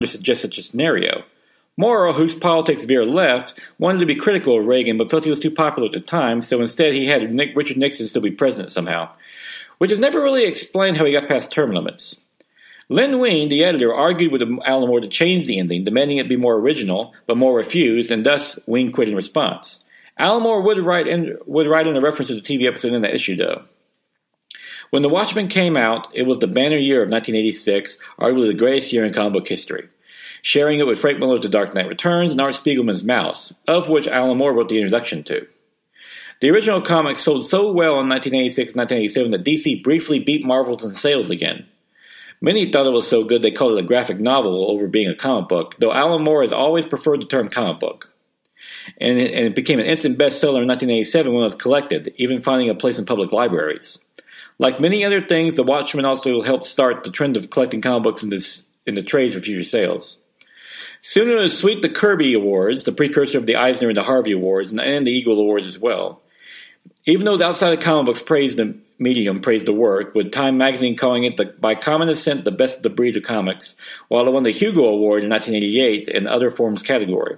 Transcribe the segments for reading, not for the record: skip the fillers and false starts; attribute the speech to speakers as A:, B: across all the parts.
A: to suggest such a scenario. Morrow, whose politics veered left, wanted to be critical of Reagan but felt he was too popular at the time, so instead he had Richard Nixon still be president somehow, which is never really explained how he got past term limits. Len Wein, the editor, argued with Alan Moore to change the ending, demanding it be more original, but Moore refused, and thus Wein quit in response. Alan Moore would write in a reference to the TV episode in that issue, though. When The Watchmen came out, it was the banner year of 1986, arguably the greatest year in comic book history, sharing it with Frank Miller's The Dark Knight Returns and Art Spiegelman's Mouse, of which Alan Moore wrote the introduction to. The original comics sold so well in 1986 and 1987 that DC briefly beat Marvel in sales again. Many thought it was so good they called it a graphic novel over being a comic book, though Alan Moore has always preferred the term comic book. And it became an instant bestseller in 1987 when it was collected, even finding a place in public libraries. Like many other things, The Watchmen also helped start the trend of collecting comic books in the trades for future sales. Soon it would sweep the Kirby Awards, the precursor of the Eisner and the Harvey Awards, and the Eagle Awards as well. Even those outside of comic books praised the medium, praised the work, with Time magazine calling it, by common assent, the best of the breed of comics, while it won the Hugo Award in 1988 in the Other Forms category.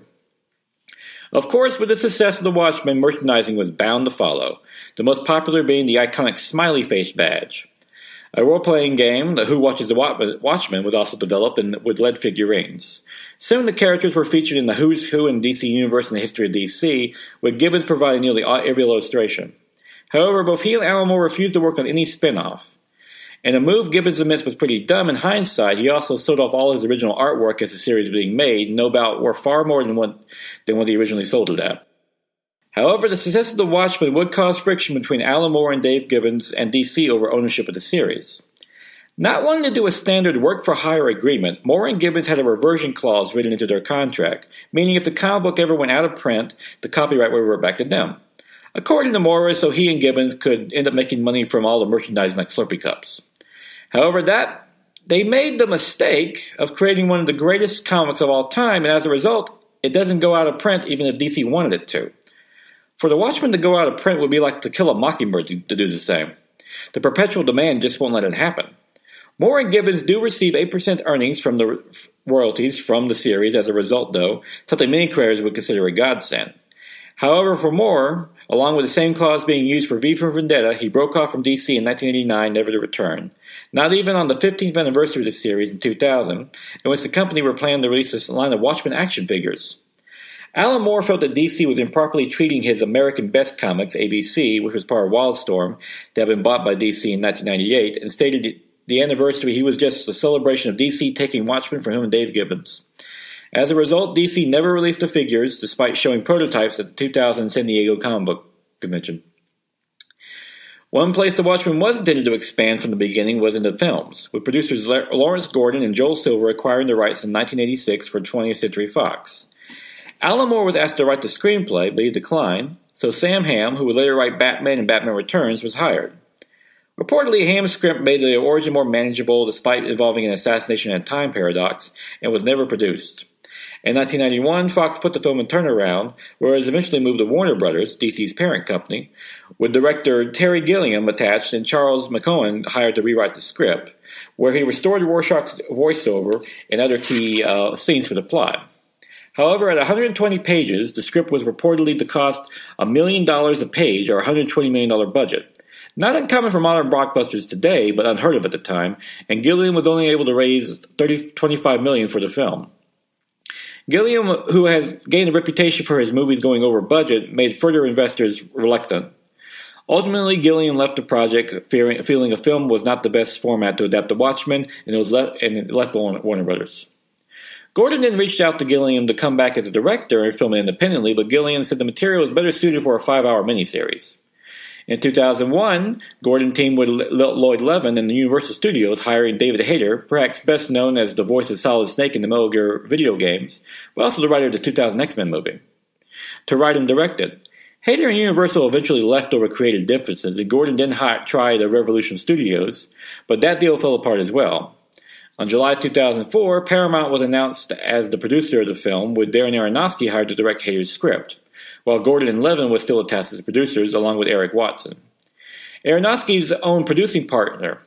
A: Of course, with the success of The Watchmen, merchandising was bound to follow, the most popular being the iconic smiley face badge. A role-playing game, the Who Watches the Watchmen, was also developed and with lead figurines. Soon the characters were featured in the Who's Who in DC Universe and the History of DC, with Gibbons providing nearly every illustration. However, both he and Alan Moore refused to work on any spin-off. In a move Gibbons admits was pretty dumb in hindsight, he also sold off all his original artwork as the series was being made, no doubt worth far more than what he originally sold it at. However, the success of The Watchmen would cause friction between Alan Moore and Dave Gibbons and DC over ownership of the series. Not wanting to do a standard work-for-hire agreement, Moore and Gibbons had a reversion clause written into their contract, meaning if the comic book ever went out of print, the copyright would revert back to them. According to Moore, so he and Gibbons could end up making money from all the merchandising like Slurpee cups. However, they made the mistake of creating one of the greatest comics of all time, and as a result, it doesn't go out of print even if DC wanted it to. For The Watchmen to go out of print would be like To Kill a Mockingbird to do the same. The perpetual demand just won't let it happen. Moore and Gibbons do receive 8% earnings from the royalties from the series as a result, though, something many creators would consider a godsend. However, for Moore, along with the same clause being used for V for Vendetta, he broke off from DC in 1989, never to return. Not even on the 15th anniversary of the series in 2000, in which the company were planning to release a line of Watchmen action figures. Alan Moore felt that DC was improperly treating his American Best Comics, ABC, which was part of Wildstorm, that had been bought by DC in 1998, and stated the anniversary he was just a celebration of DC taking Watchmen from him and Dave Gibbons. As a result, DC never released the figures, despite showing prototypes at the 2000 San Diego Comic Book Convention. One place The Watchmen was intended to expand from the beginning was into films, with producers Lawrence Gordon and Joel Silver acquiring the rights in 1986 for 20th Century Fox. Alan Moore was asked to write the screenplay, but he declined, so Sam Hamm, who would later write Batman and Batman Returns, was hired. Reportedly, Hamm's script made the origin more manageable despite involving an assassination and a time paradox, and was never produced. In 1991, Fox put the film in turnaround, where it was eventually moved to Warner Brothers, DC's parent company, with director Terry Gilliam attached and Charles McCohen hired to rewrite the script, where he restored Rorschach's voiceover and other key scenes for the plot. However, at 120 pages, the script was reportedly to cost $1 million a page, or a $120 million budget. Not uncommon for modern blockbusters today, but unheard of at the time, and Gilliam was only able to raise $25 million for the film. Gilliam, who has gained a reputation for his movies going over budget, made further investors reluctant. Ultimately, Gilliam left the project, feeling a film was not the best format to adapt to Watchmen, and it left Warner Brothers. Gordon then reached out to Gilliam to come back as a director and film it independently, but Gilliam said the material was better suited for a 5-hour miniseries. In 2001, Gordon teamed with Lloyd Levin in the Universal Studios, hiring David Hayter, perhaps best known as the voice of Solid Snake in the Metal Gear video games, but also the writer of the 2000 X-Men movie, to write and direct it. Hayter and Universal eventually left over creative differences, and Gordon then tried Revolution Studios, but that deal fell apart as well. On July 2004, Paramount was announced as the producer of the film, with Darren Aronofsky hired to direct Hayter's script, while Gordon and Levin were still attached as producers, along with Eric Watson. Aronofsky's own producing partner.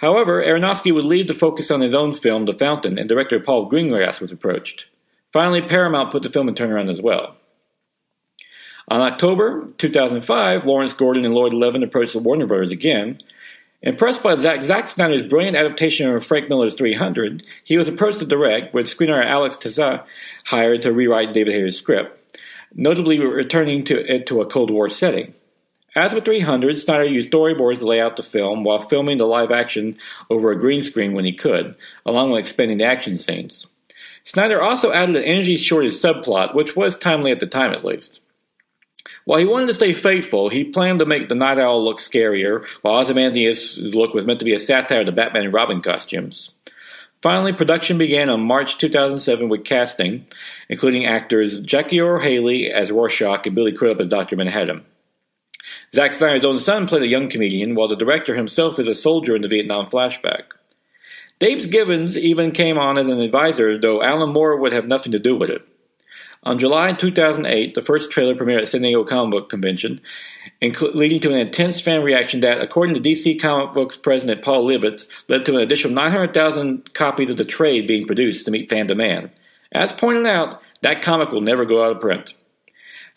A: However, Aronofsky would leave to focus on his own film, The Fountain, and director Paul Greengrass was approached. Finally, Paramount put the film in turnaround as well. On October 2005, Lawrence Gordon and Lloyd Levin approached the Warner Bros. Again. Impressed by Zack Snyder's brilliant adaptation of Frank Miller's 300, he was approached to direct, with screenwriter Alex Tessa hired to rewrite David Hayter's script, notably returning it to a Cold War setting. As with 300, Snyder used storyboards to lay out the film while filming the live action over a green screen when he could, along with expanding the action scenes. Snyder also added an energy shortage subplot, which was timely at the time at least. While he wanted to stay faithful, he planned to make the Night Owl look scarier, while Ozymandias' look was meant to be a satire of the Batman and Robin costumes. Finally, production began on March 2007 with casting, including actors Jackie Earle Haley as Rorschach and Billy Crudup as Dr. Manhattan. Zack Snyder's own son played a young comedian, while the director himself is a soldier in the Vietnam flashback. Dave Gibbons even came on as an advisor, though Alan Moore would have nothing to do with it. On July 2008, the first trailer premiered at San Diego Comic Book Convention, leading to an intense fan reaction that, according to DC Comic Books president Paul Levitz, led to an additional 900,000 copies of the trade being produced to meet fan demand. As pointed out, that comic will never go out of print.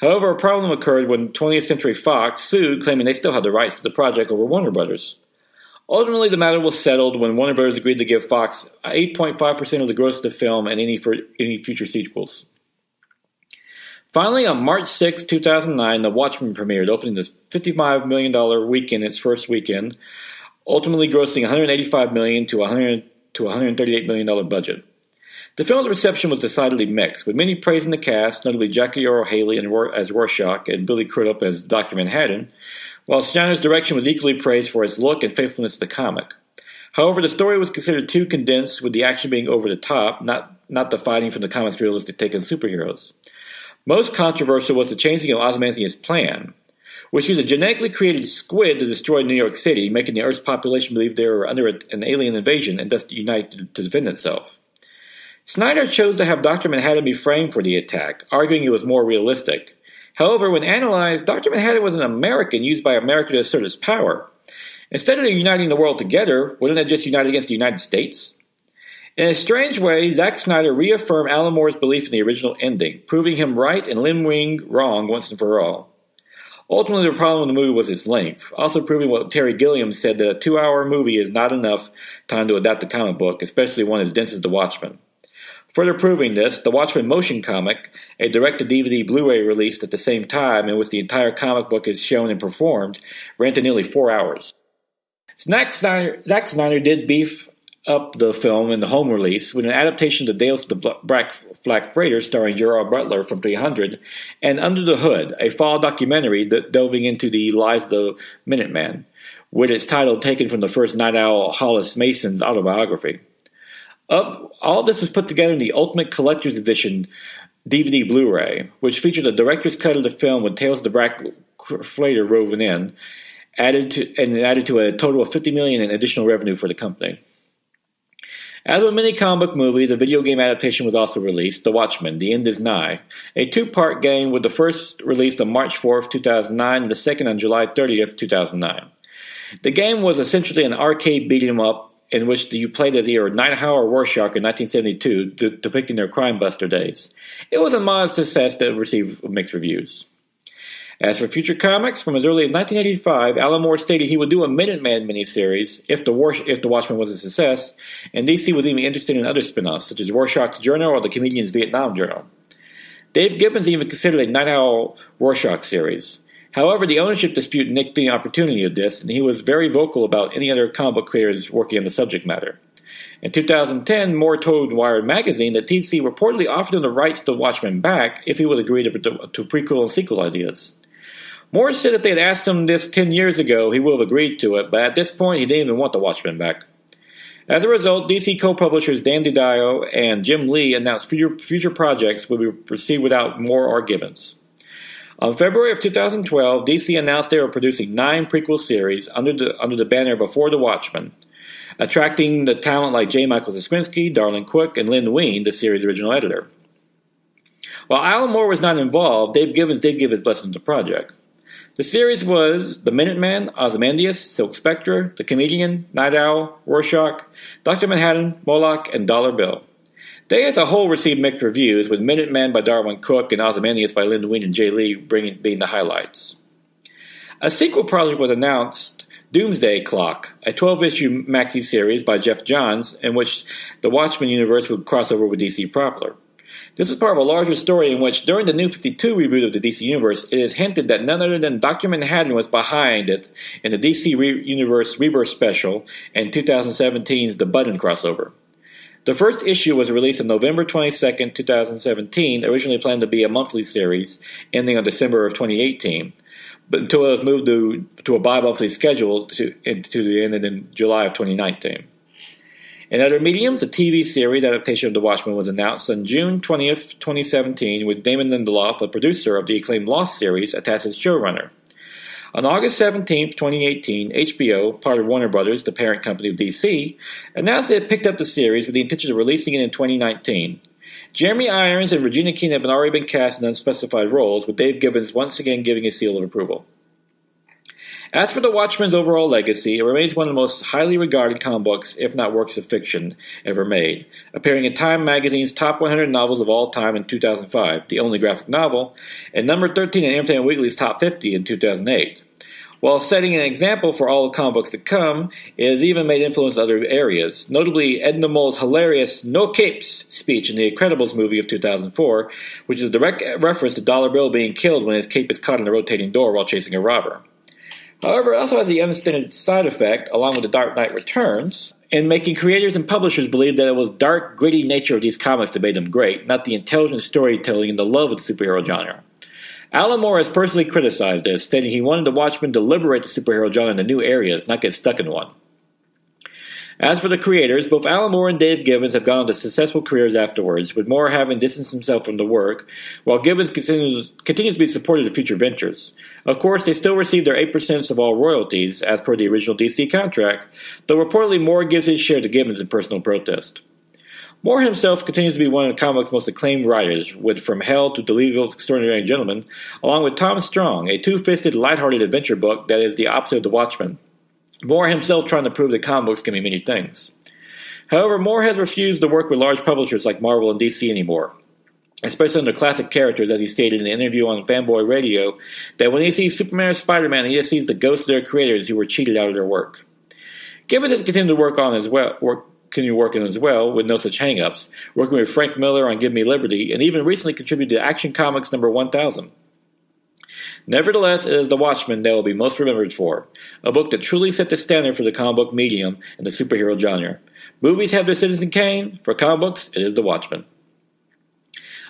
A: However, a problem occurred when 20th Century Fox sued, claiming they still had the rights to the project over Warner Brothers. Ultimately, the matter was settled when Warner Brothers agreed to give Fox 8.5% of the gross of the film and any future sequels. Finally, on March 6, 2009, The Watchmen premiered, opening this $55 million weekend, its first weekend, ultimately grossing $185 million to $138 million budget. The film's reception was decidedly mixed, with many praising the cast, notably Jackie Earle Haley as Rorschach and Billy Crudup as Dr. Manhattan, while Snyder's direction was equally praised for its look and faithfulness to the comic. However, the story was considered too condensed, with the action being over the top, not the fighting from the comic's realistic take on superheroes. Most controversial was the changing of Ozymandias' plan, which used a genetically created squid to destroy New York City, making the Earth's population believe they were under an alien invasion and thus unite to defend itself. Snyder chose to have Dr. Manhattan be framed for the attack, arguing it was more realistic. However, when analyzed, Dr. Manhattan was an American used by America to assert its power. Instead of uniting the world together, wouldn't it just unite against the United States? In a strange way, Zack Snyder reaffirmed Alan Moore's belief in the original ending, proving him right and Lin Wing wrong once and for all. Ultimately, the problem with the movie was its length, also proving what Terry Gilliam said, that a 2-hour movie is not enough time to adapt a comic book, especially one as dense as The Watchmen. Further proving this, the Watchmen motion comic, a direct-to-DVD Blu-ray released at the same time in which the entire comic book is shown and performed, ran to nearly 4 hours. Zack Snyder did beef up the film in the home release with an adaptation to Tales of the Black Freighter starring Gerard Butler from 300, and Under the Hood, a fall documentary delving into the lives of the Minuteman, with its title taken from the first Night Owl Hollis Mason's autobiography. All this was put together in the Ultimate Collector's Edition DVD Blu-ray, which featured a director's cut of the film with Tales of the Black Freighter woven in, added to a total of $50 million in additional revenue for the company. As with many comic book movies, a video game adaptation was also released, The Watchmen, The End is Nigh, a 2-part game with the first released on March 4th, 2009, and the second on July 30th, 2009. The game was essentially an arcade beat-em-up in which you played as either Night Owl or Rorschach in 1972, depicting their crime buster days. It was a modest success that received mixed reviews. As for future comics, from as early as 1985, Alan Moore stated he would do a Minuteman miniseries if the Watchmen was a success, and DC was even interested in other spin-offs, such as Rorschach's Journal or the Comedian's Vietnam Journal. Dave Gibbons even considered a Night Owl Rorschach series. However, the ownership dispute nicked the opportunity of this, and he was very vocal about any other comic book creators working on the subject matter. In 2010, Moore told Wired magazine that DC reportedly offered him the rights to Watchmen back if he would agree to prequel and sequel ideas. Moore said if they had asked him this 10 years ago, he would have agreed to it, but at this point, he didn't even want the Watchmen back. As a result, DC co-publishers Dan DiDio and Jim Lee announced future projects would proceed without Moore or Gibbons. On February of 2012, DC announced they were producing 9 prequel series under the banner Before the Watchmen, attracting the talent like J. Michael Zaskrinski, Darlene Quick, and Lynn Wein, the series' original editor. While Alan Moore was not involved, Dave Gibbons did give his blessing to the project. The series was The Minuteman, Ozymandias, Silk Spectre, The Comedian, Night Owl, Rorschach, Dr. Manhattan, Moloch, and Dollar Bill. They as a whole received mixed reviews, with Minuteman by Darwin Cook and Ozymandias by Linda Wein and Jay Lee being the highlights. A sequel project was announced, Doomsday Clock, a 12-issue maxi series by Jeff Johns, in which the Watchmen universe would cross over with DC proper. This is part of a larger story in which, during the New 52 reboot of the DC Universe, it is hinted that none other than Dr. Manhattan was behind it in the DC Universe Rebirth Special and 2017's The Button crossover. The first issue was released on November 22, 2017, originally planned to be a monthly series, ending on December of 2018, but until it was moved to a bi-monthly schedule to the end in July of 2019. In other mediums, a TV series adaptation of The Watchmen was announced on June 20th, 2017, with Damon Lindelof, a producer of the acclaimed Lost series, attached as showrunner. On August 17, 2018, HBO, part of Warner Brothers, the parent company of DC, announced it had picked up the series with the intention of releasing it in 2019. Jeremy Irons and Regina King have already been cast in unspecified roles, with Dave Gibbons once again giving his seal of approval. As for The Watchmen's overall legacy, it remains one of the most highly regarded comic books, if not works of fiction, ever made, appearing in Time magazine's top 100 novels of all time in 2005, the only graphic novel, and number 13 in Entertainment Weekly's top 50 in 2008. While setting an example for all the comic books to come, it has even made influence in other areas, notably Edna Mole's hilarious "No Capes" speech in the Incredibles movie of 2004, which is a direct reference to Dollar Bill being killed when his cape is caught in a rotating door while chasing a robber. However, it also has the unintended side effect, along with The Dark Knight Returns, in making creators and publishers believe that it was dark, gritty nature of these comics that made them great, not the intelligent storytelling and the love of the superhero genre. Alan Moore has personally criticized this, stating he wanted the Watchmen to liberate the superhero genre into new areas, not get stuck in one. As for the creators, both Alan Moore and Dave Gibbons have gone on to successful careers afterwards, with Moore having distanced himself from the work, while Gibbons continues to be supportive of future ventures. Of course, they still receive their 8% of all royalties, as per the original DC contract, though reportedly Moore gives his share to Gibbons in personal protest. Moore himself continues to be one of the comic's most acclaimed writers, with From Hell to The Legal Extraordinary Gentleman, along with Tom Strong, a two-fisted, lighthearted adventure book that is the opposite of The Watchmen. Moore himself trying to prove that comic books can be many things. However, Moore has refused to work with large publishers like Marvel and DC anymore, especially under classic characters, as he stated in an interview on Fanboy Radio, that when he sees Superman or Spider-Man, he just sees the ghosts of their creators who were cheated out of their work. Gibbons has continued to work on as well, with no such hang-ups, working with Frank Miller on Give Me Liberty, and even recently contributed to Action Comics number 1000. Nevertheless, it is The Watchmen that will be most remembered for, a book that truly set the standard for the comic book medium and the superhero genre. Movies have their Citizen Kane, for comic books, it is The Watchmen.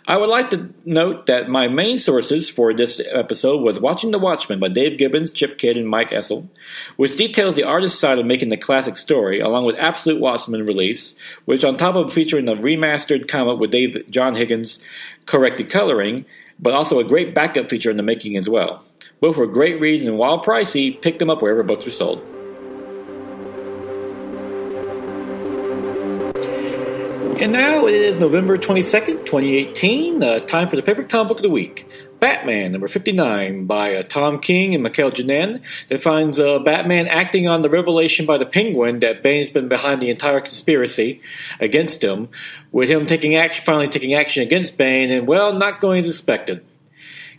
A: I would like to note that my main sources for this episode was Watching The Watchmen by Dave Gibbons, Chip Kidd, and Mike Essel, which details the artist's side of making the classic story, along with Absolute Watchmen release, which on top of featuring a remastered comic with John Higgins' corrected coloring, but also a great backup feature in the making as well. Both were great reads, and while pricey, pick them up wherever books are sold. And now it is November 22nd, 2018, time for the favorite comic book of the week. Batman, number 59, by Tom King and Mikel Janin, that finds Batman acting on the revelation by the Penguin that Bane's been behind the entire conspiracy against him, with him finally taking action against Bane, and, well, not going as expected.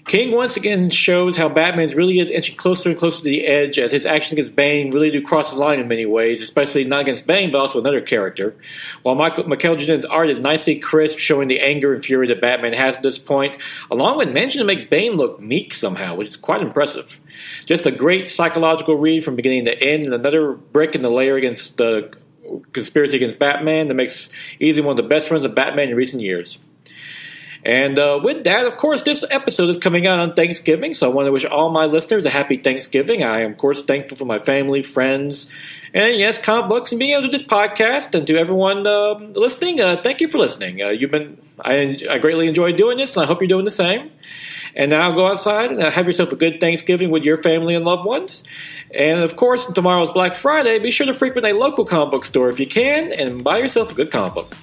A: King once again shows how Batman really is inching closer and closer to the edge, as his actions against Bane really do cross the line in many ways, especially not against Bane, but also another character. While Mikel Janin's art is nicely crisp, showing the anger and fury that Batman has at this point, along with managing to make Bane look meek somehow, which is quite impressive. Just a great psychological read from beginning to end, and another brick in the layer against the conspiracy against Batman that makes easily one of the best runs of Batman in recent years. And with that, of course, this episode is coming out on Thanksgiving, so I want to wish all my listeners a happy Thanksgiving. I am, of course, thankful for my family, friends, and, yes, comic books, and being able to do this podcast. And to everyone listening, thank you for listening. I greatly enjoyed doing this, and I hope you're doing the same. And now go outside and have yourself a good Thanksgiving with your family and loved ones. And, of course, tomorrow's Black Friday. Be sure to frequent a local comic book store if you can, and buy yourself a good comic book.